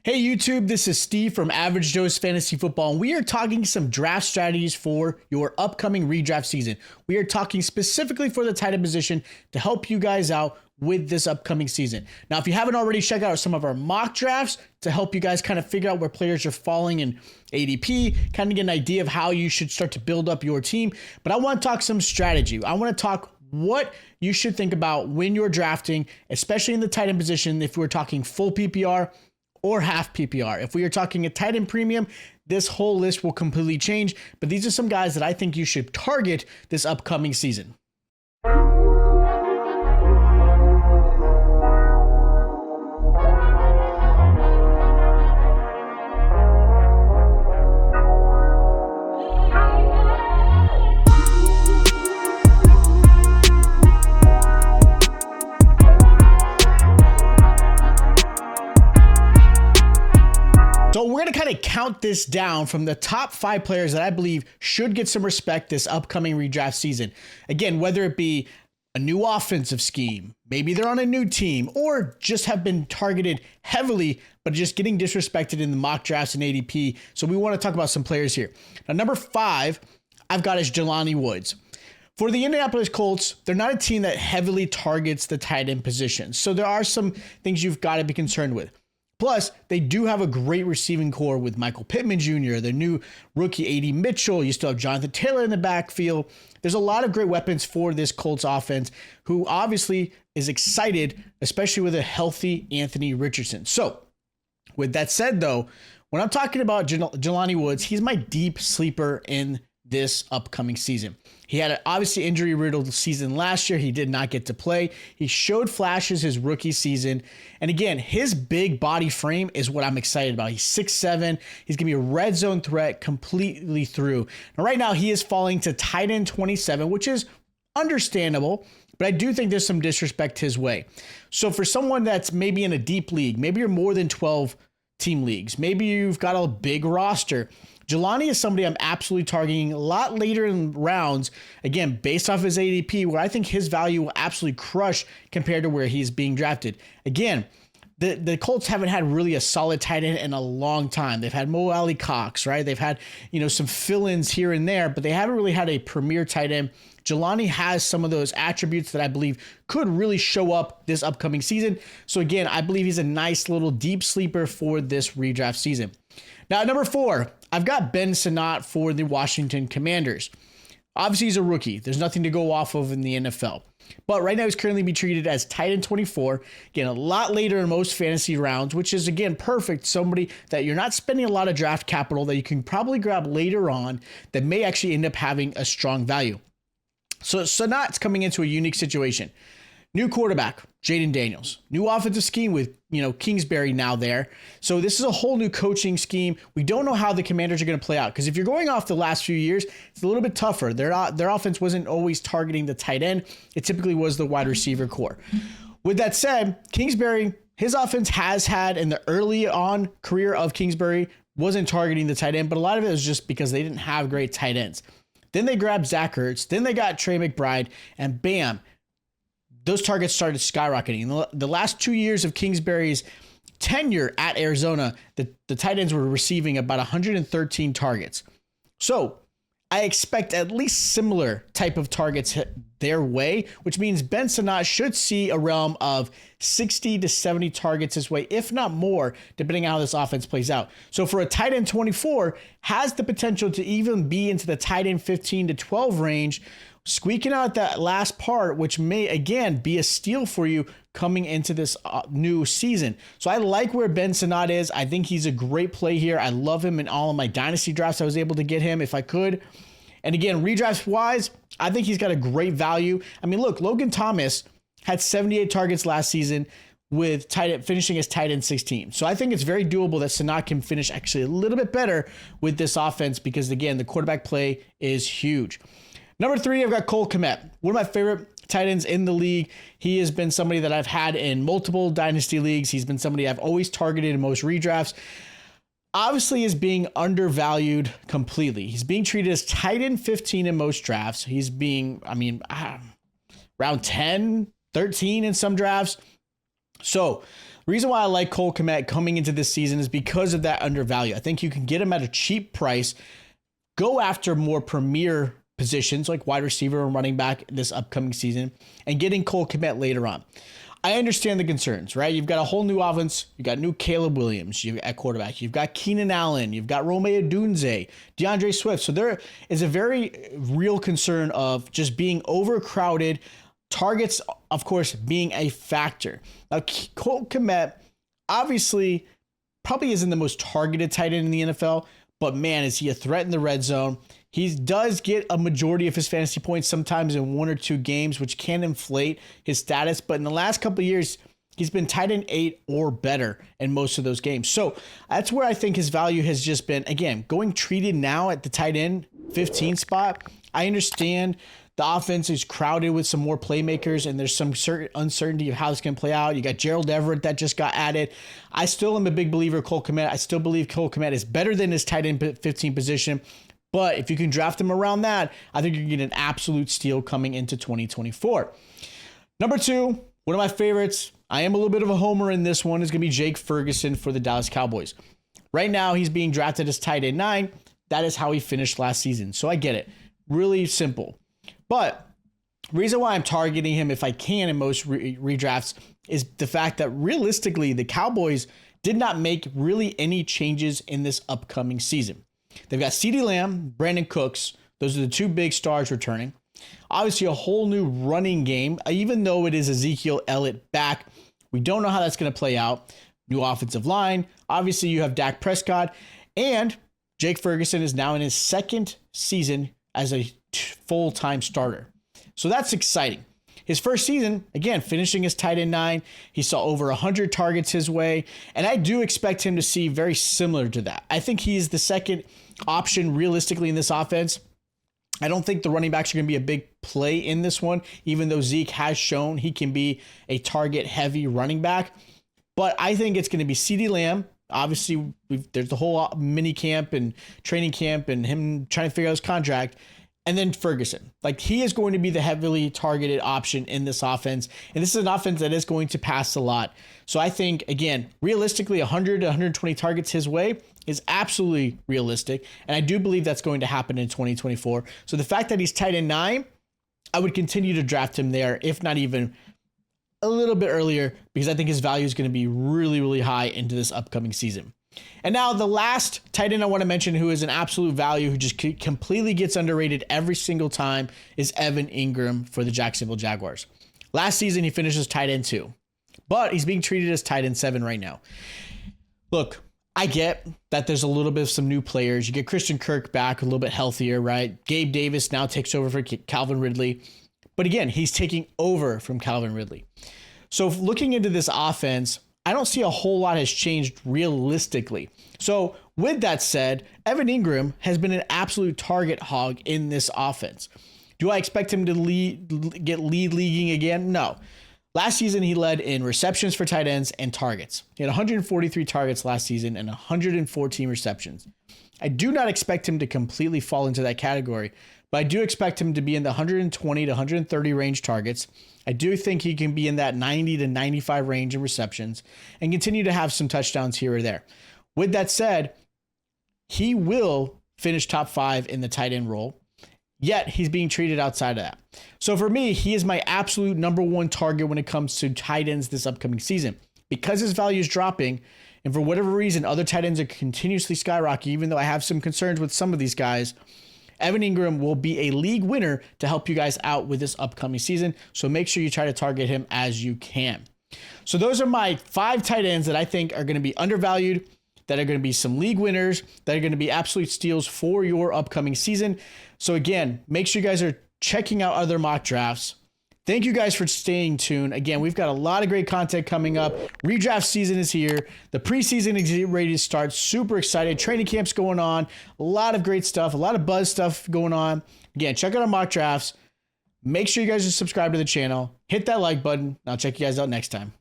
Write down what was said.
Hey YouTube, this is Steve from Average Joe's Fantasy Football, and we are talking some draft strategies for your upcoming redraft season. We are talking specifically for the tight end position to help you guys out with this upcoming season. Now, if you haven't already, check out some of our mock drafts to help you guys kind of figure out where players are falling in ADP, kind of get an idea of how you should start to build up your team. But I want to talk some strategy. I want to talk what you should think about when you're drafting, especially in the tight end position, if we're talking full PPR or half PPR. If we are talking a tight end premium, this whole list will completely change, but these are some guys that I think you should target this upcoming season. So we're going to kind of count this down from the top 5 players that I believe should get some respect this upcoming redraft season. Again, whether it be a new offensive scheme, maybe they're on a new team, or just have been targeted heavily, but just getting disrespected in the mock drafts and ADP. So we want to talk about some players here. Now, number 5, I've got is Jelani Woods. For the Indianapolis Colts, they're not a team that heavily targets the tight end position. So there are some things you've got to be concerned with. Plus, they do have a great receiving core with Michael Pittman Jr., their new rookie A.D. Mitchell. You still have Jonathan Taylor in the backfield. There's a lot of great weapons for this Colts offense, who obviously is excited, especially with a healthy Anthony Richardson. So, with that said, though, when I'm talking about Jelani Woods, he's my deep sleeper in this upcoming season. He had an obviously injury-riddled season last year. He did not get to play. He showed flashes his rookie season. And again, his big body frame is what I'm excited about. He's 6'7". He's going to be a red zone threat completely through. Now, right now, he is falling to tight end 27, which is understandable, but I do think there's some disrespect his way. So for someone that's maybe in a deep league, maybe you're more than 12 team leagues, maybe you've got a big roster, Jelani is somebody I'm absolutely targeting a lot later in rounds, again, based off his ADP, where I think his value will absolutely crush compared to where he's being drafted. Again, the Colts haven't had really a solid tight end in a long time. They've had Mo Alie-Cox, right? They've had, some fill-ins here and there, but they haven't really had a premier tight end. Jelani has some of those attributes that I believe could really show up this upcoming season. So again, I believe he's a nice little deep sleeper for this redraft season. Now, at number 4, I've got Ben Sinnott for the Washington Commanders. Obviously, he's a rookie. There's nothing to go off of in the NFL. But right now, he's currently being treated as tight end 24. Again, a lot later in most fantasy rounds, which is, again, perfect. Somebody that you're not spending a lot of draft capital that you can probably grab later on that may actually end up having a strong value. So Sinnott's coming into a unique situation. New quarterback, Jayden Daniels. New offensive scheme with, Kingsbury now there. So this is a whole new coaching scheme. We don't know how the Commanders are going to play out, because if you're going off the last few years, it's a little bit tougher. Their offense wasn't always targeting the tight end. It typically was the wide receiver core. With that said, Kingsbury, his offense has had in the early on career of Kingsbury, wasn't targeting the tight end, but a lot of it was just because they didn't have great tight ends. Then they grabbed Zach Ertz. Then they got Trey McBride, and bam, those targets started skyrocketing. In the last 2 years of Kingsbury's tenure at Arizona, the tight ends were receiving about 113 targets. So I expect at least similar type of targets hit their way, which means Ben Sinnott should see a realm of 60 to 70 targets his way, if not more, depending on how this offense plays out. So for a tight end 24, has the potential to even be into the tight end 15 to 12 range, squeaking out that last part, which may, again, be a steal for you coming into this new season. So I like where Ben Sinnott is. I think he's a great play here. I love him in all of my dynasty drafts. I was able to get him if I could. And again, redraft-wise, I think he's got a great value. I mean, look, Logan Thomas had 78 targets last season with finishing as tight end 16. So I think it's very doable that Sinnott can finish actually a little bit better with this offense because, again, the quarterback play is huge. Number 3, I've got Cole Kmet, one of my favorite tight ends in the league. He has been somebody that I've had in multiple dynasty leagues. He's been somebody I've always targeted in most redrafts. Obviously is being undervalued completely. He's being treated as tight end 15 in most drafts. He's being, around 10, 13 in some drafts. So The reason why I like Cole Kmet coming into this season is because of that undervalue. I think you can get him at a cheap price, go after more premier positions like wide receiver and running back this upcoming season, and getting Cole Kmet later on. I understand the concerns, right? You've got a whole new offense. You've got new Caleb Williams at quarterback. You've got Keenan Allen. You've got Rome Odunze, DeAndre Swift. So there is a very real concern of just being overcrowded, targets, of course, being a factor. Now, Cole Kmet obviously probably isn't the most targeted tight end in the NFL, but man, is he a threat in the red zone. He does get a majority of his fantasy points sometimes in 1 or 2 games, which can inflate his status. But in the last couple of years, he's been tight end 8 or better in most of those games. So that's where I think his value has just been, again, going treated now at the tight end 15 spot. I understand the offense is crowded with some more playmakers, and there's some certain uncertainty of how it's going to play out. You got Gerald Everett that just got added. I still am a big believer of Cole Kmet. I still believe Cole Kmet is better than his tight end 15 position. But if you can draft him around that, I think you can get an absolute steal coming into 2024. Number 2, one of my favorites, I am a little bit of a homer in this one, is going to be Jake Ferguson for the Dallas Cowboys. Right now, he's being drafted as tight end 9. That is how he finished last season. So I get it. Really simple. But the reason why I'm targeting him, if I can, in most redrafts, is the fact that realistically, the Cowboys did not make really any changes in this upcoming season. They've got CeeDee Lamb, Brandon Cooks. Those are the 2 big stars returning. Obviously, a whole new running game, even though it is Ezekiel Elliott back. We don't know how that's going to play out. New offensive line. Obviously, you have Dak Prescott. And Jake Ferguson is now in his 2nd season as a full-time starter. So that's exciting. His first season, again, finishing as tight end 9, he saw over 100 targets his way, and I do expect him to see very similar to that. I think he's the second option realistically in this offense. I don't think the running backs are going to be a big play in this one, even though Zeke has shown he can be a target-heavy running back. But I think it's going to be CeeDee Lamb. Obviously, there's the whole mini camp and training camp and him trying to figure out his contract. And then Ferguson. Like, he is going to be the heavily targeted option in this offense. And this is an offense that is going to pass a lot. So I think, again, realistically, 100 to 120 targets his way is absolutely realistic. And I do believe that's going to happen in 2024. So the fact that he's tight end 9, I would continue to draft him there, if not even a little bit earlier, because I think his value is going to be really, really high into this upcoming season. And now the last tight end I want to mention who is an absolute value, who just completely gets underrated every single time, is Evan Ingram for the Jacksonville Jaguars. Last season, he finishes tight end 2, but he's being treated as tight end 7 right now. Look, I get that there's a little bit of some new players. You get Christian Kirk back a little bit healthier, right? Gabe Davis now takes over for Calvin Ridley. But again, he's taking over from Calvin Ridley. So looking into this offense, I don't see a whole lot has changed realistically. So with that said, Evan Ingram has been an absolute target hog in this offense. Do I expect him to get lead leaguing again? No. Last season, he led in receptions for tight ends and targets. He had 143 targets last season and 114 receptions. I do not expect him to completely fall into that category, but I do expect him to be in the 120 to 130 range targets. I do think he can be in that 90 to 95 range in receptions and continue to have some touchdowns here or there. With that said, he will finish top 5 in the tight end role, yet he's being treated outside of that. So for me, he is my absolute number 1 target when it comes to tight ends this upcoming season. Because his value is dropping, and for whatever reason, other tight ends are continuously skyrocketing, even though I have some concerns with some of these guys, Evan Ingram will be a league winner to help you guys out with this upcoming season. So make sure you try to target him as you can. So those are my 5 tight ends that I think are going to be undervalued, that are going to be some league winners, that are going to be absolute steals for your upcoming season. So again, make sure you guys are checking out other mock drafts. Thank you guys for staying tuned. Again, we've got a lot of great content coming up. Redraft season is here. The preseason is ready to start. Super excited. Training camp's going on. A lot of great stuff. A lot of buzz stuff going on. Again, check out our mock drafts. Make sure you guys are subscribed to the channel. Hit that like button. I'll check you guys out next time.